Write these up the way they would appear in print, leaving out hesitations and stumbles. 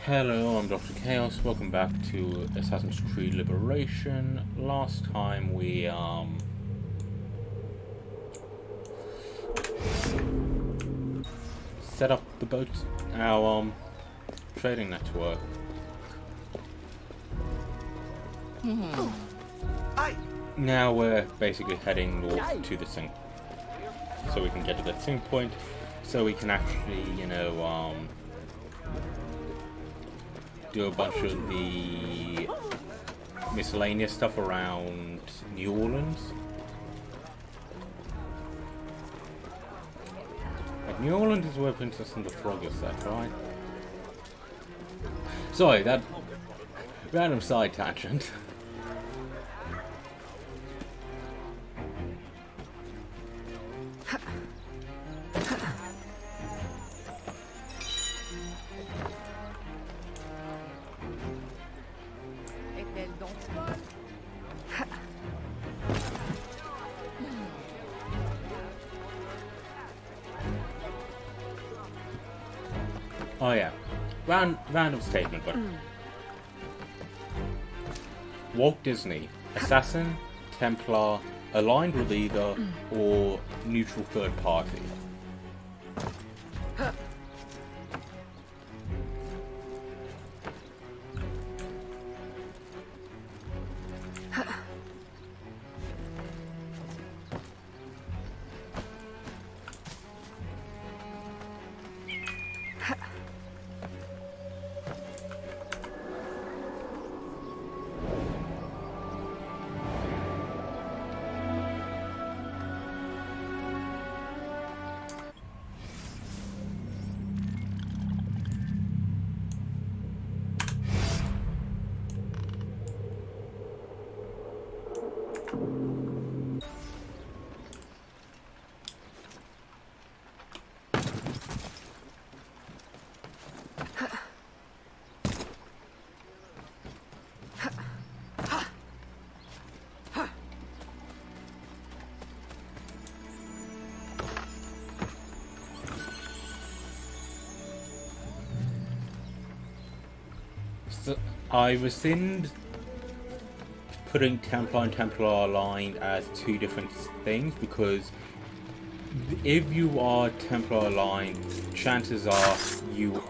Hello, I'm Dr. Chaos. Welcome back to Assassin's Creed Liberation. Last time we set up the boat, our trading network. Now we're basically heading north to the sync, so we can get to that sync point, so we can actually, do a bunch of the miscellaneous stuff around New Orleans. Like, New Orleans is where Princess and the Frog is set, right? Sorry, that random side tangent. Oh yeah, random statement, but Walt Disney, assassin, Templar, aligned with either, or neutral third party? So I rescind putting Templar and Templar aligned as two different things, because if you are Templar aligned, chances are you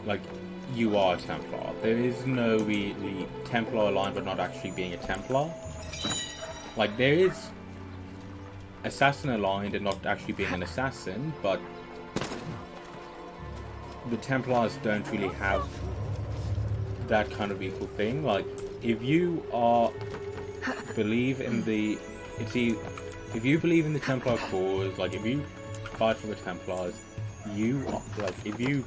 are a Templar. There is no really Templar aligned but not actually being a Templar. Like, there is assassin aligned and not actually being an assassin, but the Templars don't really have that kind of equal thing. Like, if you believe in the Templar cause, like if you fight for the Templars, if you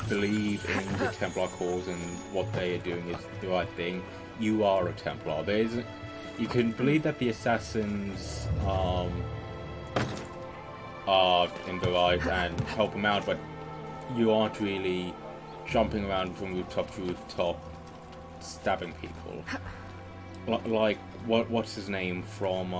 believe in the Templar cause and what they are doing is the right thing, you are a Templar. You can believe that the assassins are in the right and help them out, but you aren't really jumping around from rooftop to rooftop, stabbing people. Like, what's his name from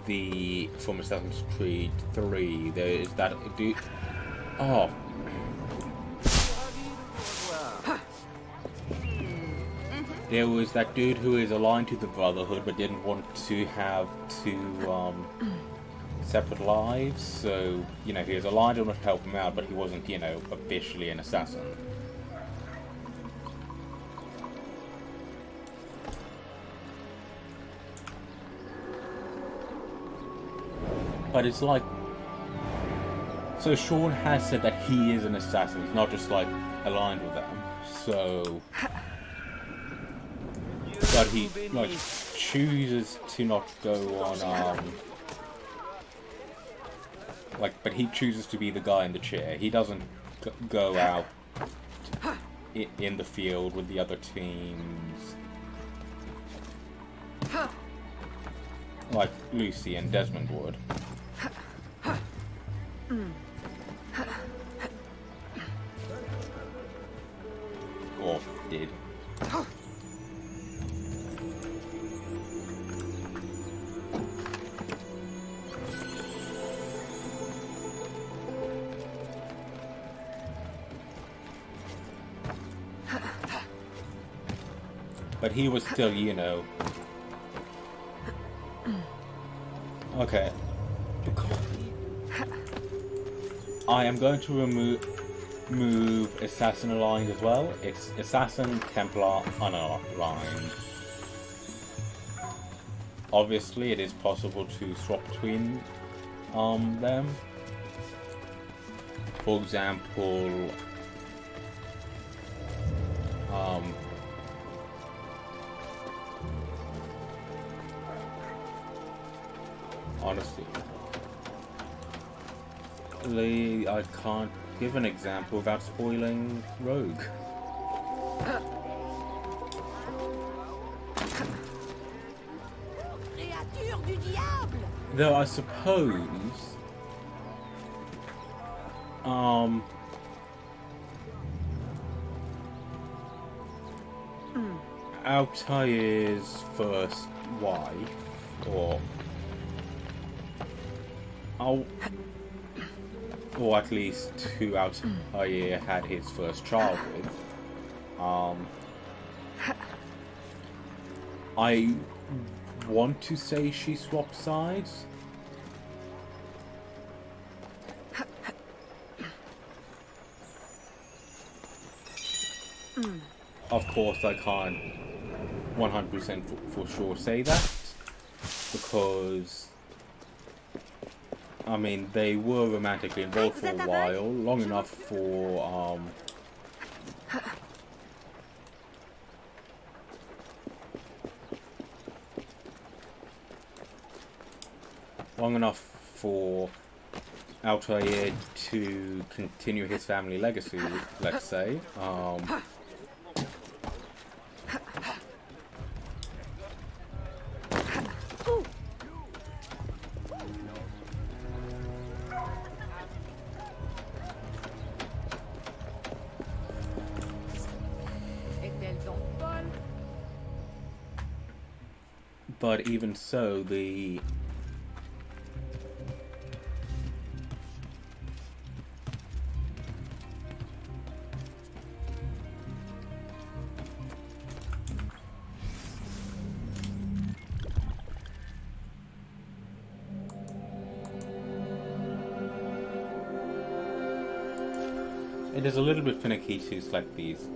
Assassin's Creed 3? There is that dude. Oh. There was that dude who is aligned to the Brotherhood but didn't want to have two separate lives, so, he was aligned enough to help him out, but he wasn't, officially an assassin. But it's like, so Sean has said that he is an assassin, he's not just, aligned with them, so, but he, chooses to not go on, but he chooses to be the guy in the chair. He doesn't go out in the field with the other teams, like Lucy and Desmond would. Or did. But he was still, you know. Okay. I am going to remove Assassin Aligned as well. It's Assassin, Templar, Unaligned. Obviously, it is possible to swap between them. For example, honestly, I can't give an example without spoiling Rogue. Though I suppose, Altaire's first wife, or at least who Altair had his first child with, I want to say she swapped sides. Of course, I can't 100% for sure say that, because I mean, they were romantically involved for a while, long enough for Altair to continue his family legacy, let's say. But even so, it is a little bit finicky to select these.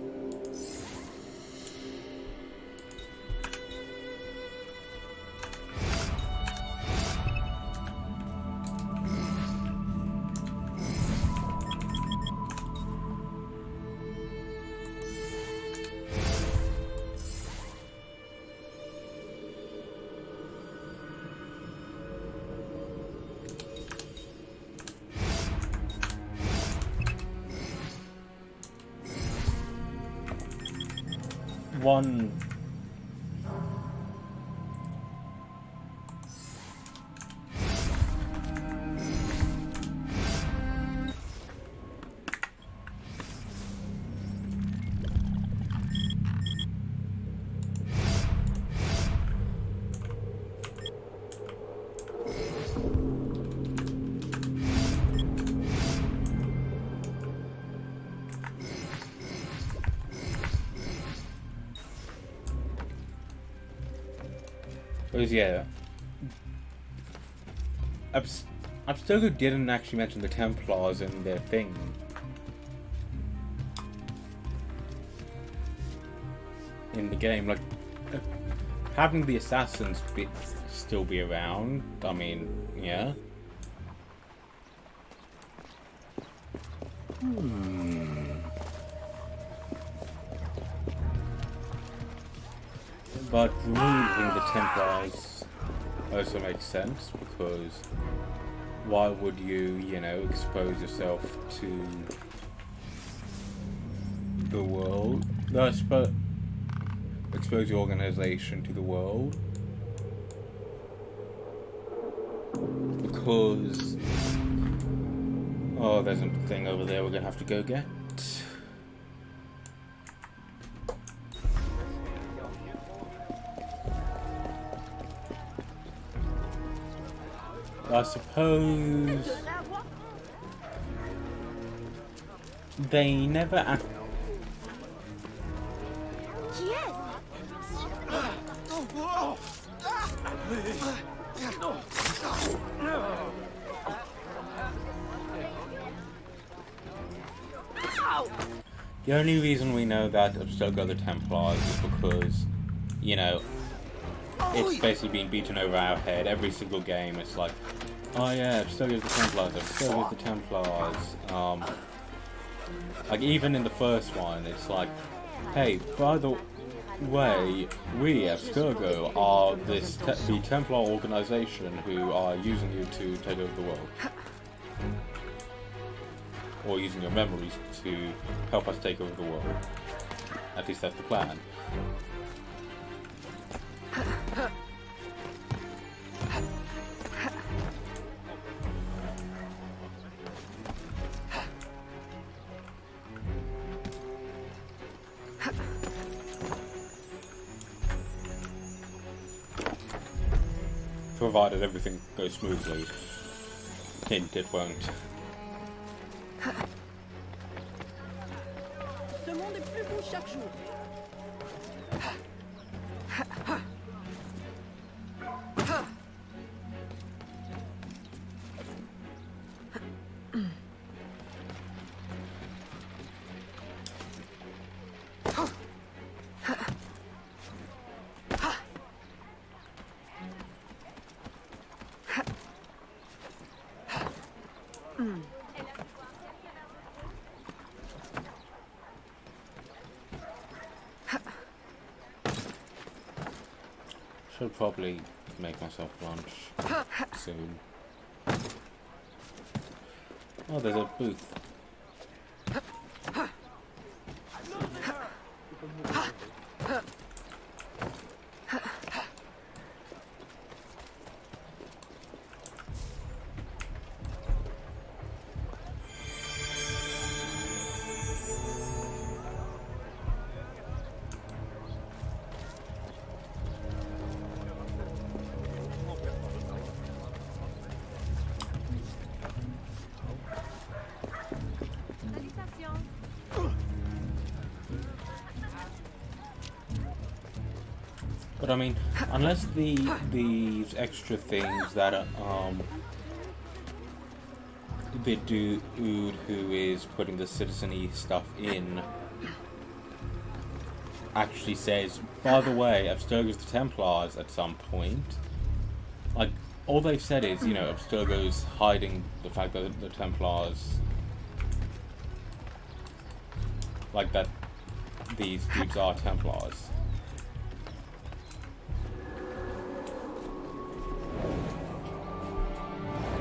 One because yeah, Abstergo didn't actually mention the Templars in their thing. In the game, like having the assassins still be around. I mean, yeah. But removing the Templars also makes sense, because why would you, you know, expose yourself to the world? Expose your organization to the world, because oh, there's a thing over there we're gonna have to go get. I suppose they never The only reason we know that Abstergo are the Templars is because, you know, it's basically been beaten over our head every single game. It's like, oh yeah, Abstergo's the Templars, Abstergo's the Templars. Like, even in the first one, it's like, hey, by the way, we, Abstergo, are the Templar organization who are using you to take over the world. Or using your memories to help us take over the world. At least that's the plan. Provided everything goes smoothly. Hint, it won't. Ce monde est plus beau chaque jour. Should probably make myself lunch soon. Oh, there's a booth. But I mean, unless these extra things that the dude who is putting the citizen-y stuff in actually says, by the way, Abstergo's the Templars at some point. Like, all they've said is, you know, Abstergo's hiding the fact that the Templars, like, that these dudes are Templars.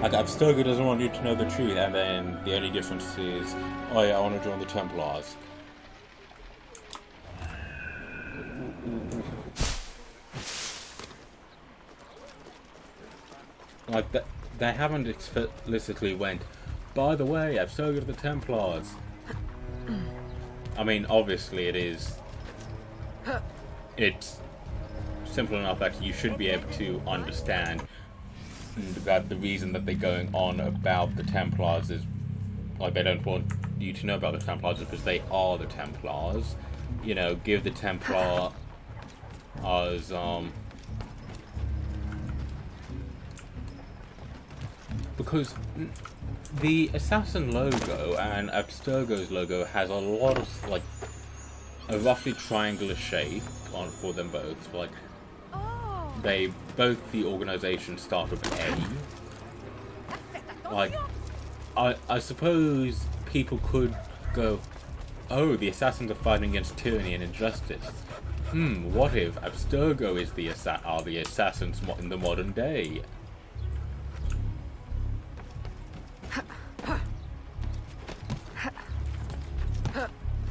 Like, Abstergo doesn't want you to know the truth, and then the only difference is, oh yeah, I want to join the Templars. Like, they haven't explicitly went, by the way, Abstergo to the Templars. I mean, obviously it's simple enough that you should be able to understand that the reason that they're going on about the Templars is, like, they don't want you to know about the Templars is because they are the Templars. You know, give the Templars, because the Assassin logo and Abstergo's logo has a lot of, like, a roughly triangular shape for them both. Like, the organizations start with A. Like, I suppose people could go, oh, the assassins are fighting against tyranny and injustice. What if Abstergo is are the assassins in the modern day?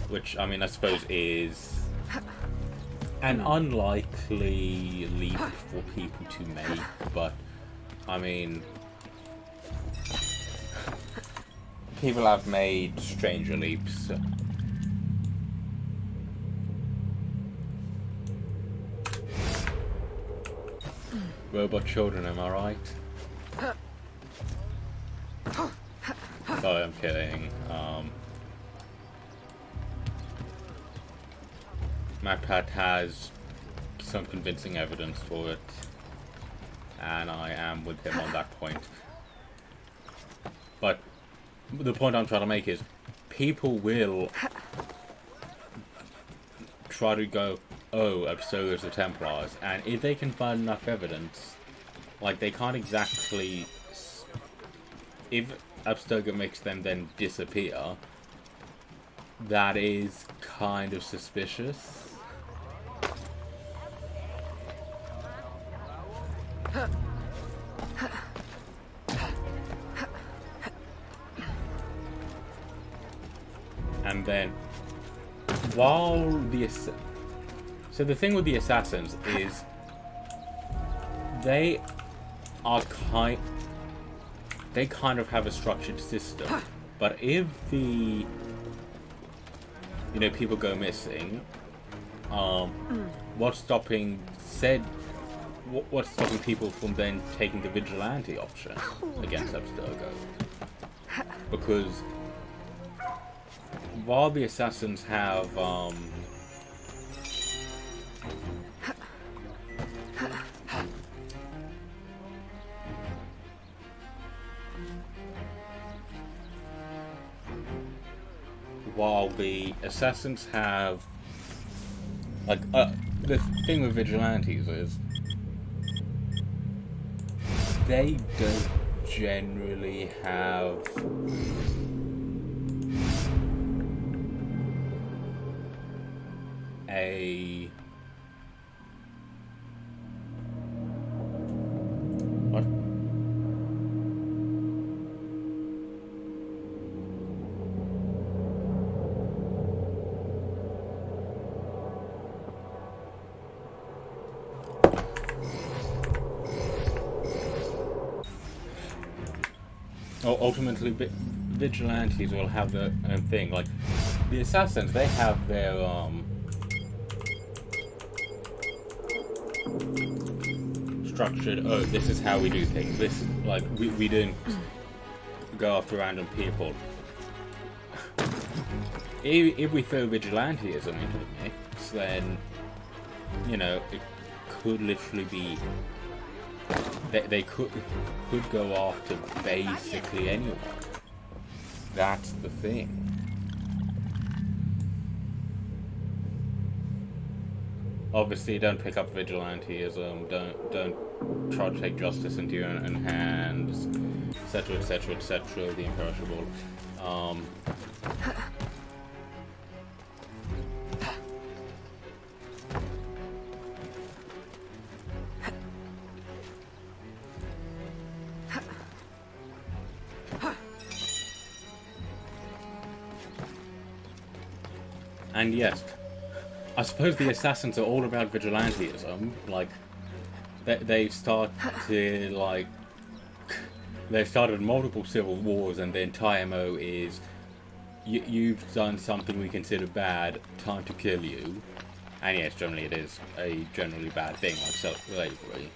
Which, I mean, I suppose is an unlikely leap for people to make, but, I mean, people have made stranger leaps. So. Robot children, am I right? Sorry, I'm kidding. MacPad has some convincing evidence for it, and I am with him on that point. But the point I'm trying to make is, people will try to go, oh, Abstergo's the Templars, and if they can find enough evidence, like, they can't exactly... If Abstergo makes them then disappear, that is kind of suspicious. And then, while the... So the thing with the assassins is, they are they kind of have a structured system, but if the, you know, people go missing, what's stopping people from then taking the vigilante option against Abstergo? Because while the assassins have like the thing with vigilantes is they don't generally have a what? Ultimately, vigilantes will have their own thing. Like the assassins, they have their structured. Oh, this is how we do things. This, like, we don't go after random people. If we throw vigilantism into the mix, then, you know, it could literally be. They could go after basically anyone. That's the thing. Obviously, don't pick up vigilantism. Don't try to take justice into your own hands, etc., etc., etc. The imperishable. And yes, I suppose the assassins are all about vigilantism. Like, they've started, like, they've started multiple civil wars, and the entire MO is, you've done something we consider bad, time to kill you. And yes, generally it is a generally bad thing, like slavery.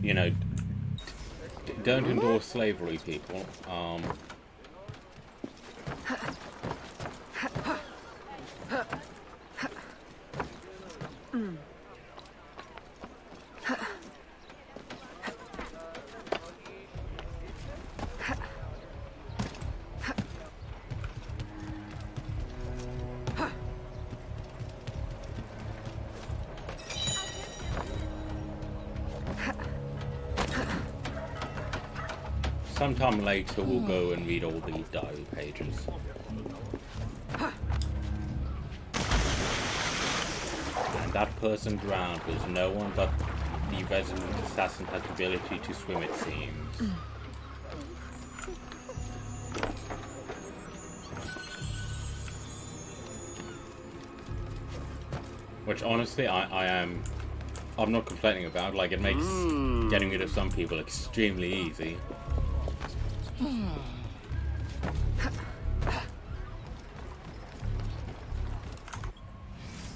You know, don't endorse slavery, people. Sometime later we'll go and read all these diary pages. And that person drowned was no one but the resident assassin has the ability to swim, it seems. Which honestly I'm not complaining about. Like, it makes getting rid of some people extremely easy.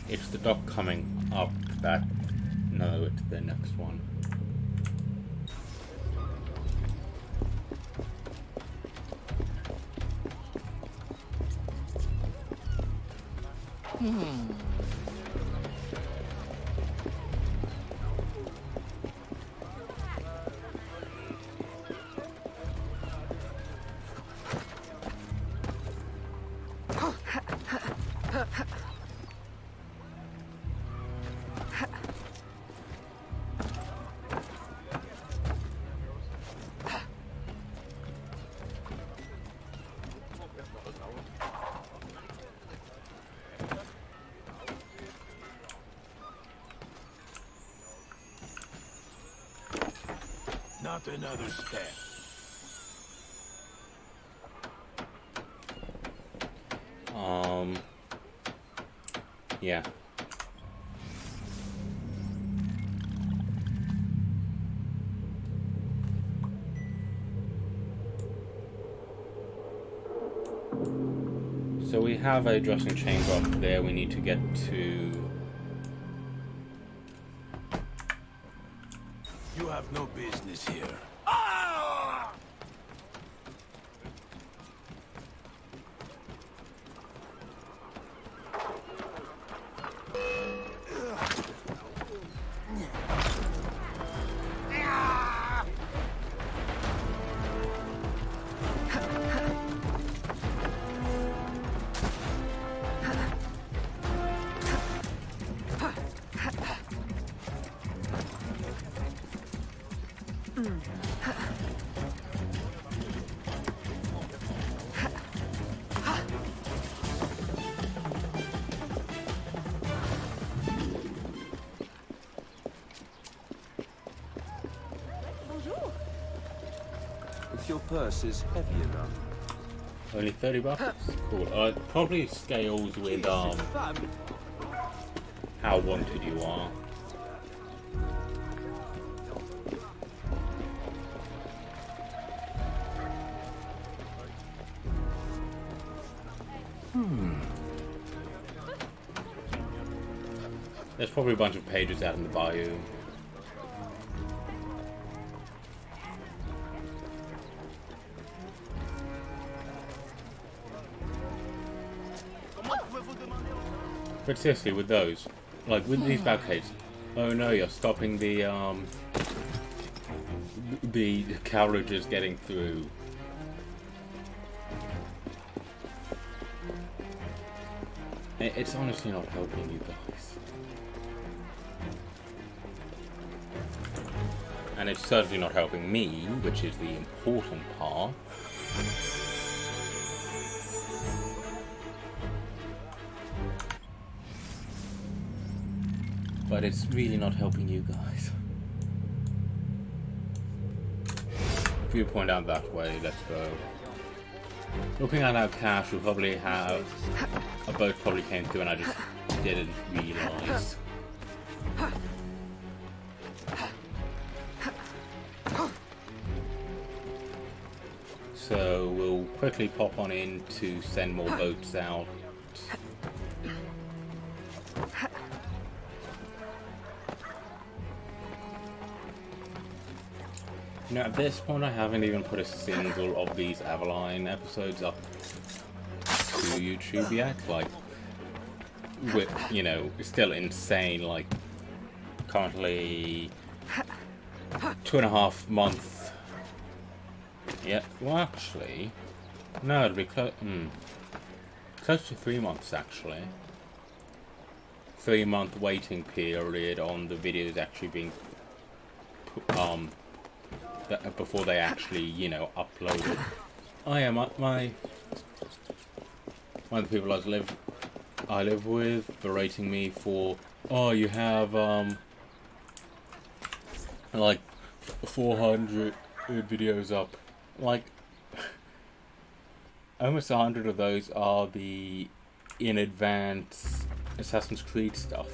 It's the dock coming up that... No, it's the next one. Not another step. Yeah. So we have a dressing chamber up there we need to get to. You have no business here. Bonjour. If your purse is heavy enough. Only 30 bucks? Cool. Probably scales with how wanted you are. There's probably a bunch of pages out in the bayou. But seriously, with those, like with these barricades, oh no, you're stopping the carriages getting through. It's honestly not helping you guys. And it's certainly not helping me, which is the important part. But it's really not helping you guys. If you point out that way, let's go. Looking at our cache, we probably have a boat probably came through and I just didn't realize. So we'll quickly pop on in to send more boats out. You know, at this point I haven't even put a single of these Avaline episodes up to YouTube yet. Like, with, you know, it's still insane. Like, currently 2.5 months. Yeah, well actually, no, it'll be close to 3 months actually. 3-month waiting period on the videos actually being before they actually, you know, uploaded. Oh yeah, one of the people I live with berating me for, oh, you have like 400 videos up. Like, almost 100 of those are the in advance Assassin's Creed stuff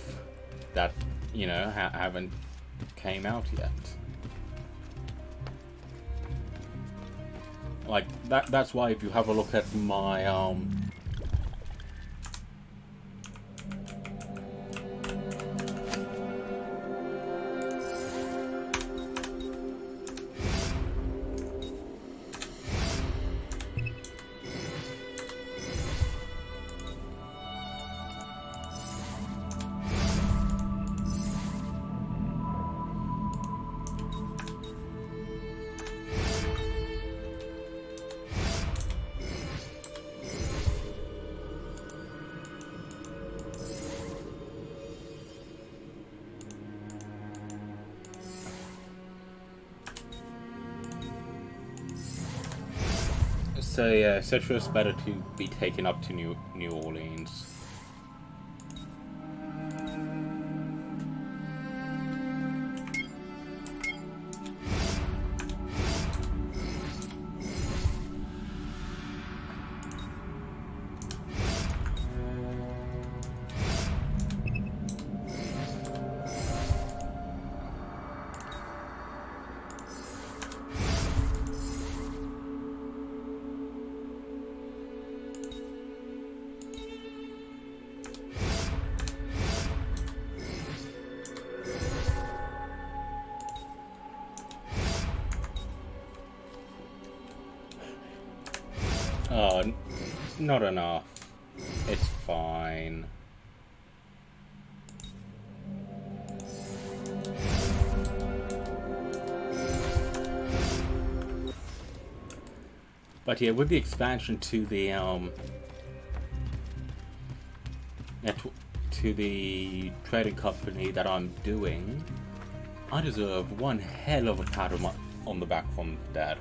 that, you know, haven't came out yet. Like, that's why if you have a look at my So yeah, so it's better to be taken up to New Orleans. Oh, not enough. It's fine. But yeah, with the expansion to the to the trading company that I'm doing, I deserve one hell of a pat on the back from Dad.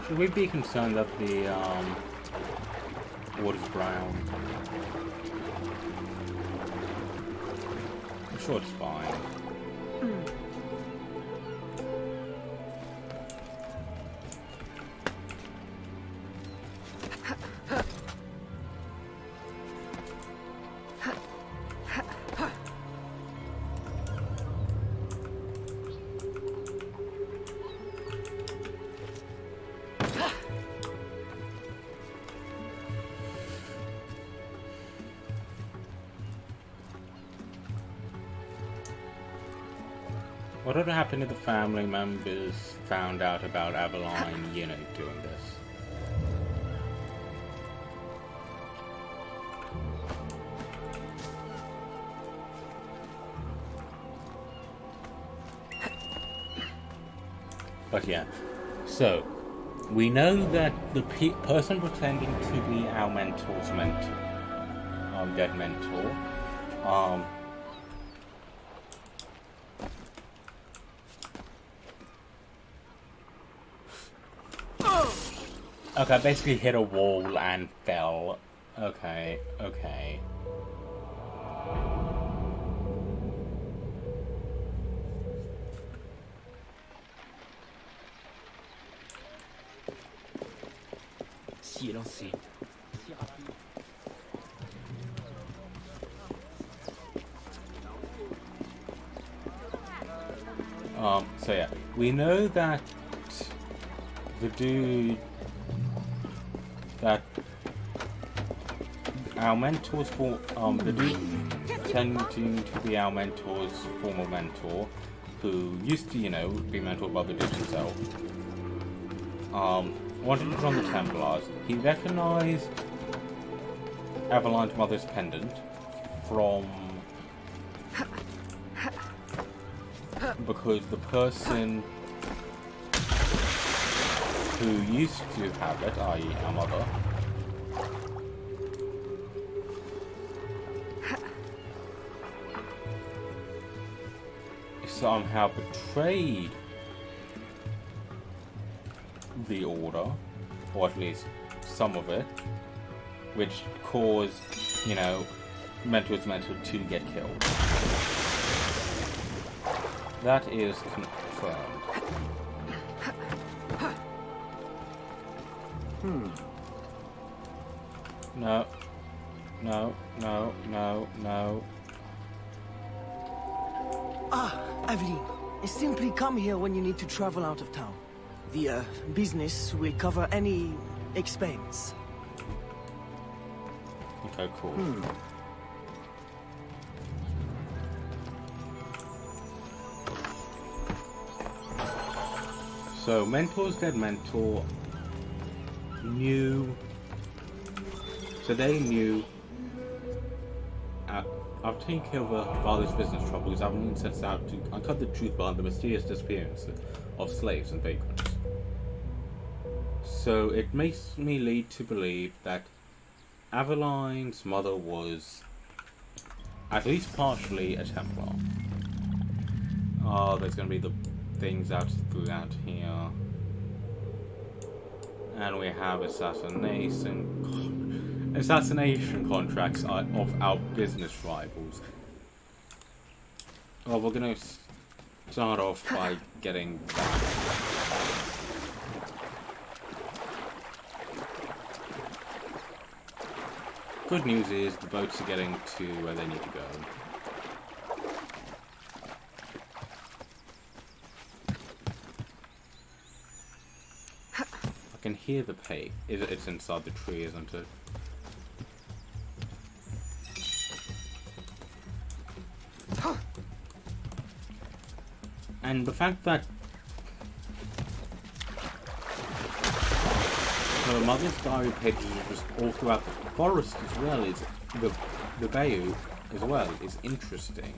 Should we be concerned that the water's brown? I'm sure it's fine. What would happen if the family members found out about Aveline, you know, doing this? But yeah, so we know that the person pretending to be our mentor's dead mentor, okay, basically hit a wall and fell. Okay, okay. Si est lancé. Si rapide. So yeah, we know that the dude that our mentors for the dude pretending to be our mentor's former mentor, who used to, you know, be mentored by the dude himself, wanted to join the Templars. He recognized Aveline's mother's pendant from because the person who used to have it, i.e. our mother, somehow betrayed the order, or at least some of it, which caused, you know, Mentor's mentor to get killed. That is confirmed. No. No, no, no, no. Ah, Aveline, simply come here when you need to travel out of town. The business will cover any expense. Okay, cool. So, Mentor's dead mentor knew So they knew. After taking care of her father's business troubles, Aveline sets out to uncover the truth behind the mysterious disappearance of slaves and vagrants. So it makes me lead to believe that Aveline's mother was at least partially a Templar. Oh, there's going to be the things out throughout here. And we have assassination contracts of our business rivals. Well, we're going to start off by getting that. Good news is the boats are getting to where they need to go. I can hear the pay. It's inside the tree, isn't it? And the fact that her mother's diary pages are just all throughout the forest as well is the bayou as well is interesting.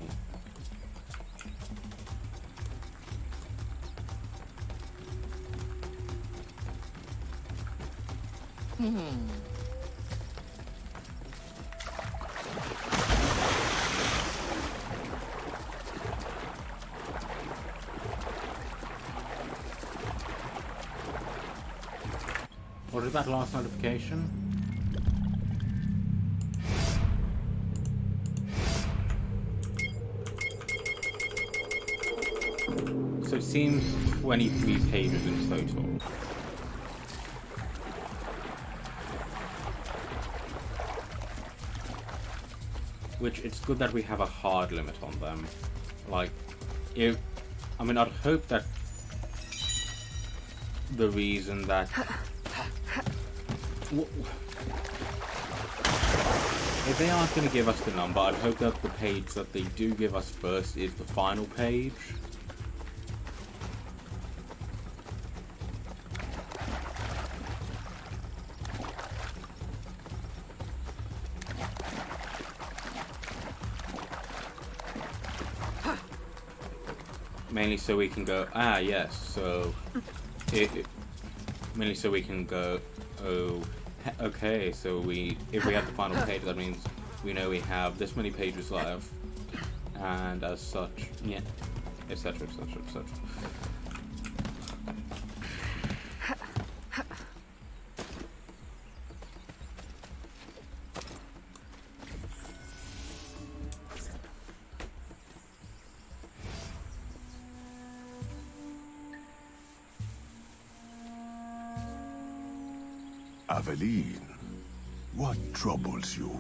What is that last notification? So it seems 23 pages in total. Which it's good that we have a hard limit on them. Like, I'd hope that the reason that if they aren't going to give us the number, I'd hope that the page that they do give us first is the final page. Mainly so we can go, yes, so mainly so we can go, oh, okay, so if we have the final page, that means we know we have this many pages left, and as such, yeah, etc, etc, etc. Aveline, what troubles you?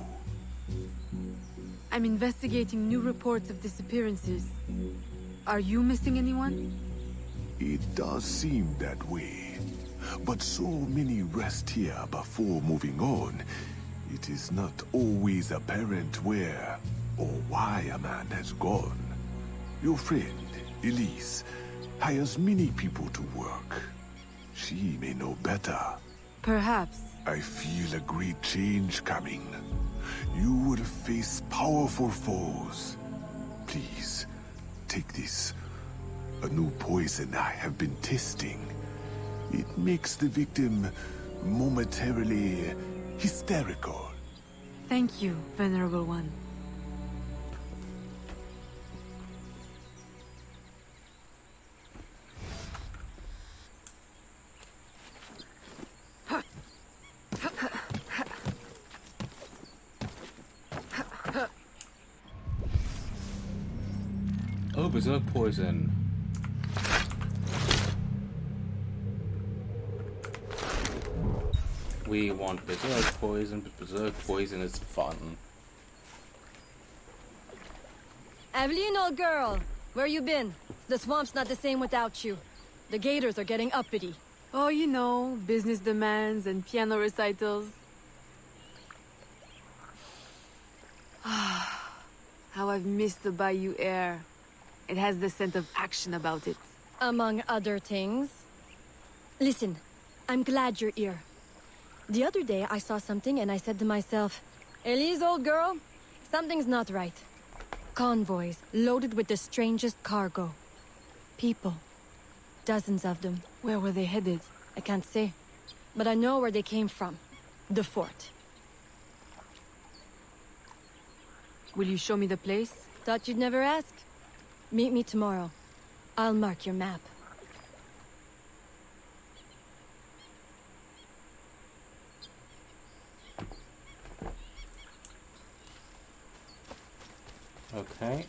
I'm investigating new reports of disappearances. Are you missing anyone? It does seem that way. But so many rest here before moving on. It is not always apparent where or why a man has gone. Your friend, Elise, hires many people to work. She may know better. Perhaps. I feel a great change coming. You will face powerful foes. Please, take this. A new poison I have been testing. It makes the victim momentarily hysterical. Thank you, Venerable One. Oh, berserk poison. We want berserk poison, but berserk poison is fun. Aveline, old girl, where you been? The swamp's not the same without you. The gators are getting uppity. Oh, you know, business demands and piano recitals. How I've missed the bayou air. It has the scent of action about it. Among other things. Listen, I'm glad you're here. The other day, I saw something and I said to myself, Elise, old girl, something's not right. Convoys loaded with the strangest cargo. People. Dozens of them. Where were they headed? I can't say. But I know where they came from. The fort. Will you show me the place? Thought you'd never ask. Meet me tomorrow. I'll mark your map. Okay.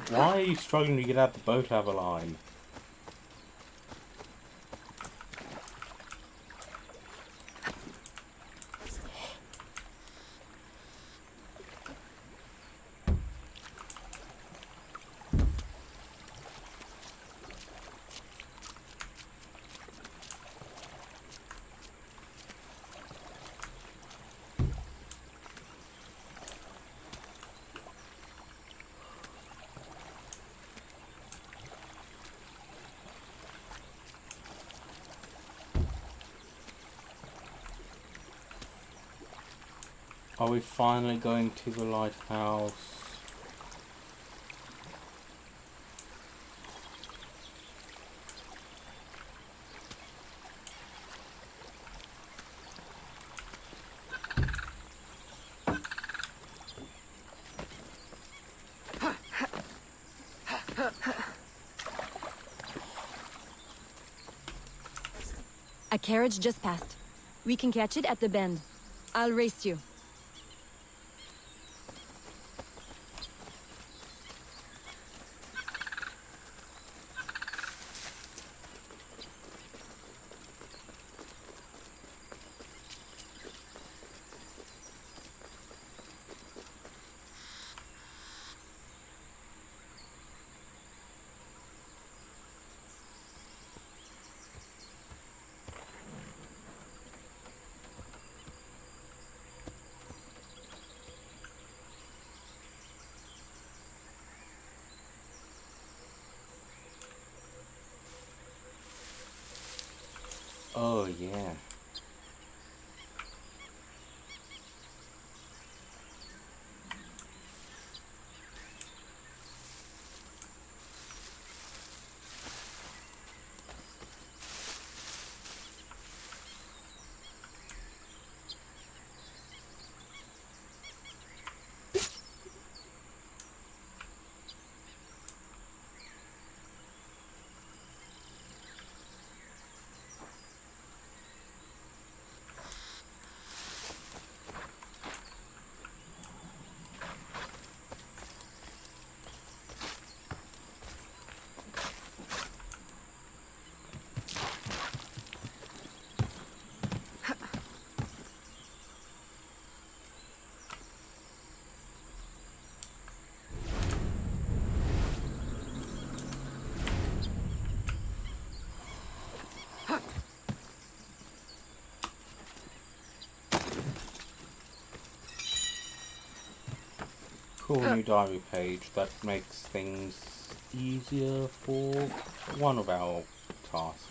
Why are you struggling to get out the boat, Aveline? Are we finally going to the lighthouse? A carriage just passed. We can catch it at the bend. I'll race you. Oh, yeah. Cool new diary page that makes things easier for one of our tasks.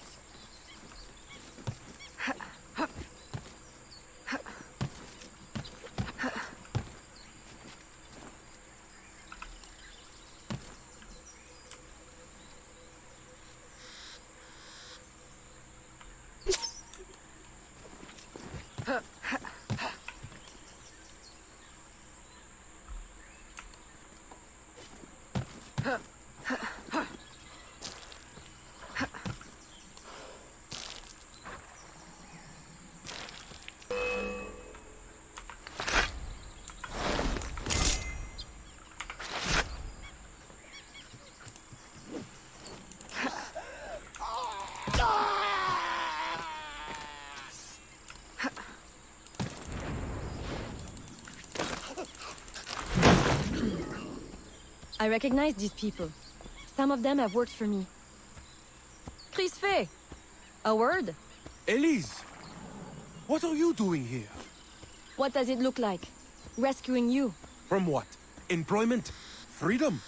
I recognize these people. Some of them have worked for me. Crisfe! A word? Elise! What are you doing here? What does it look like? Rescuing you. From what? Employment? Freedom?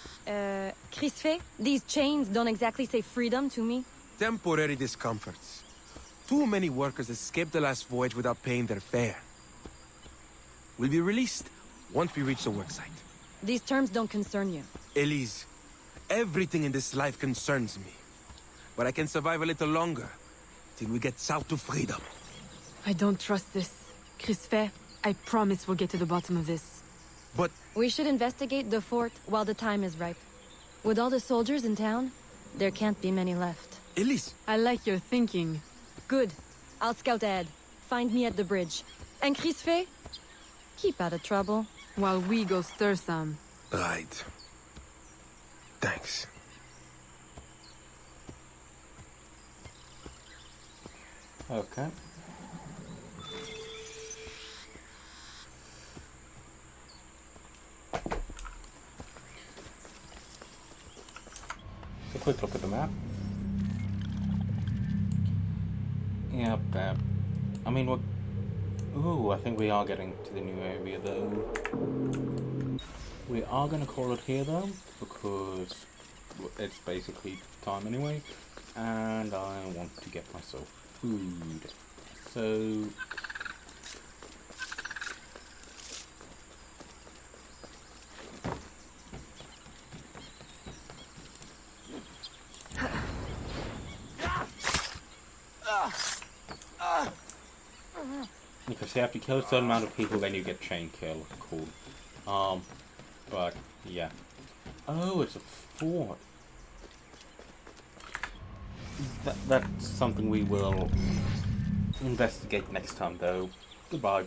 Crisfe, these chains don't exactly say freedom to me. Temporary discomforts. Too many workers escaped the last voyage without paying their fare. We'll be released once we reach the worksite. These terms don't concern you. Elise, everything in this life concerns me. But I can survive a little longer, till we get south to freedom. I don't trust this. Crisfe, I promise we'll get to the bottom of this. But We should investigate the fort while the time is ripe. With all the soldiers in town, there can't be many left. Elise, I like your thinking. Good. I'll scout ahead. Find me at the bridge. And Crisfe? Keep out of trouble. While we go stir some. right. Thanks. Okay. A quick look at the map. Yep, I mean, what? Ooh, I think we are getting to the new area though. We are gonna call it here though, because it's basically time anyway, and I want to get myself food. So because you have to kill a certain amount of people, then you get chain kill. Cool. But yeah. Oh, it's a fort. That's something we will investigate next time, though. Goodbye.